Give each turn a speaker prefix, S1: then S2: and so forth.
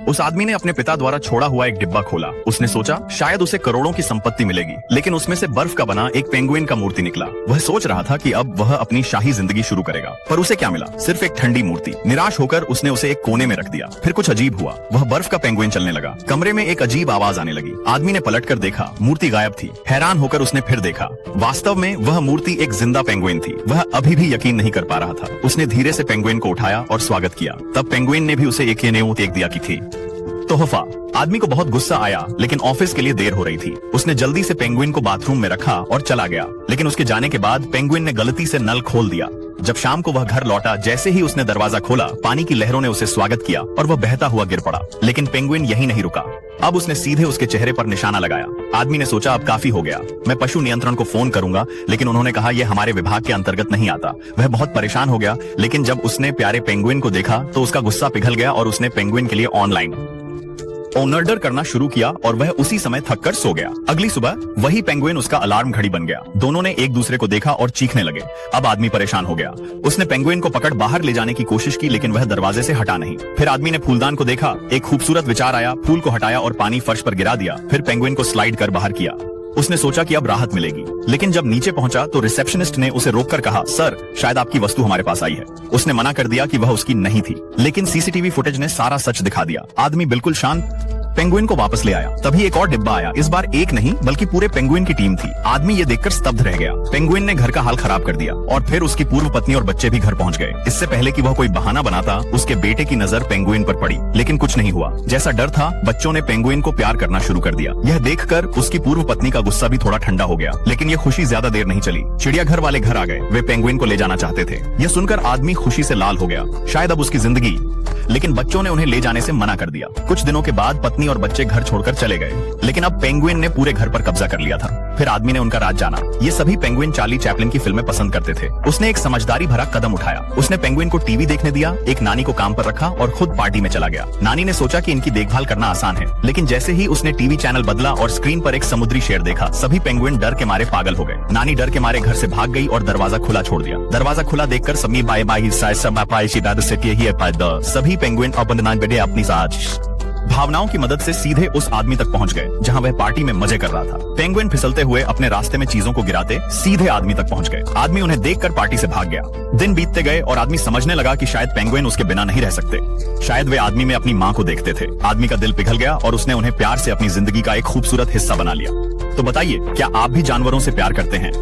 S1: उस आदमी ने अपने पिता द्वारा छोड़ा हुआ एक डिब्बा खोला। उसने सोचा शायद उसे करोड़ों की संपत्ति मिलेगी, लेकिन उसमें से बर्फ का बना एक पेंगुइन का मूर्ति निकला। वह सोच रहा था कि अब वह अपनी शाही जिंदगी शुरू करेगा, पर उसे क्या मिला? सिर्फ एक ठंडी मूर्ति। निराश होकर उसने उसे एक कोने में रख दिया। फिर कुछ अजीब हुआ, वह बर्फ का पेंगुइन चलने लगा। कमरे में एक अजीब आवाज आने लगी। आदमी ने पलटकर देखा, मूर्ति गायब थी। हैरान होकर उसने फिर देखा, वास्तव में वह मूर्ति एक जिंदा पेंगुइन थी। वह अभी भी यकीन नहीं कर पा रहा था। उसने धीरे से पेंगुइन को उठाया और स्वागत किया। तब पेंगुइन ने भी उसे एक देख दिया कि थी तोहफा। आदमी को बहुत गुस्सा आया, लेकिन ऑफिस के लिए देर हो रही थी। उसने जल्दी से पेंगुइन को बाथरूम में रखा और चला गया, लेकिन उसके जाने के बाद पेंगुइन ने गलती से नल खोल दिया। जब शाम को वह घर लौटा, जैसे ही उसने दरवाजा खोला, पानी की लहरों ने उसे स्वागत किया और वह बहता हुआ गिर पड़ा। लेकिन पेंगुइन यहीं नहीं रुका। अब उसने सीधे उसके चेहरे पर निशाना लगाया। आदमी ने सोचा अब काफी हो गया, मैं पशु नियंत्रण को फोन करूंगा, लेकिन उन्होंने कहा यह हमारे विभाग के अंतर्गत नहीं आता। वह बहुत परेशान हो गया, लेकिन जब उसने प्यारे पेंगुइन को देखा तो उसका गुस्सा पिघल गया और उसने पेंगुइन के लिए ऑनलाइन ऑनर्डर करना शुरू किया और वह उसी समय थककर सो गया। अगली सुबह वही पेंगुइन उसका अलार्म घड़ी बन गया। दोनों ने एक दूसरे को देखा और चीखने लगे। अब आदमी परेशान हो गया। उसने पेंगुइन को पकड़ बाहर ले जाने की कोशिश की, लेकिन वह दरवाजे से हटा नहीं। फिर आदमी ने फूलदान को देखा। एक खूबसूरत विचार आया, फूल को हटाया और पानी फर्श पर गिरा दिया। फिर पेंगुइन को स्लाइड कर बाहर किया। उसने सोचा कि अब राहत मिलेगी, लेकिन जब नीचे पहुंचा तो रिसेप्शनिस्ट ने उसे रोककर कहा, सर शायद आपकी वस्तु हमारे पास आई है। उसने मना कर दिया कि वह उसकी नहीं थी, लेकिन सीसीटीवी फुटेज ने सारा सच दिखा दिया। आदमी बिल्कुल शांत पेंगुइन को वापस ले आया। तभी एक और डिब्बा आया। इस बार एक नहीं बल्कि पूरे पेंगुइन की टीम थी। आदमी ये देखकर स्तब्ध रह गया। पेंगुइन ने घर का हाल खराब कर दिया और फिर उसकी पूर्व पत्नी और बच्चे भी घर पहुंच गए। इससे पहले कि वह कोई बहाना बनाता, उसके बेटे की नजर पेंगुइन पर पड़ी, लेकिन कुछ नहीं हुआ। जैसा डर था, बच्चों ने पेंगुइन को प्यार करना शुरू कर दिया। यह देखकर उसकी पूर्व पत्नी का गुस्सा भी थोड़ा ठंडा हो गया, लेकिन यह खुशी ज्यादा देर नहीं चली। चिड़ियाघर वाले घर आ गए। वे पेंगुइन को ले जाना चाहते थे। यह सुनकर आदमी खुशी से लाल हो गया, शायद अब उसकी जिंदगी, लेकिन बच्चों ने उन्हें ले जाने से मना कर दिया। कुछ दिनों के बाद पत्नी और बच्चे घर छोड़कर चले गए, लेकिन अब पेंगुइन ने पूरे घर पर कब्जा कर लिया था। फिर आदमी ने उनका राज जाना। ये सभी पेंगुइन चार्ली चैपलिन की फिल्में पसंद करते थे। उसने एक समझदारी भरा कदम उठाया। उसने पेंगुइन को टीवी देखने दिया, एक नानी को काम पर रखा और खुद पार्टी में चला गया। नानी ने सोचा कि इनकी देखभाल करना आसान है, लेकिन जैसे ही उसने टीवी चैनल बदला और स्क्रीन पर एक समुद्री शेर देखा, सभी पेंगुइन डर के मारे पागल हो गए। नानी डर के मारे घर से भाग गई और दरवाजा खुला छोड़ दिया। दरवाजा खुला देखकर सभी पेंगुइन अपनी भावनाओं की मदद से सीधे उस आदमी तक पहुंच गए जहां वह पार्टी में मजे कर रहा था। पेंगुइन फिसलते हुए अपने रास्ते में चीजों को गिराते सीधे आदमी तक पहुंच गए। आदमी उन्हें देखकर पार्टी से भाग गया। दिन बीतते गए और आदमी समझने लगा कि शायद पेंगुइन उसके बिना नहीं रह सकते। शायद वे आदमी में अपनी माँ को देखते थे। आदमी का दिल पिघल गया और उसने उन्हें प्यार से अपनी जिंदगी का एक खूबसूरत हिस्सा बना लिया। तो बताइए, क्या आप भी जानवरों से प्यार करते हैं?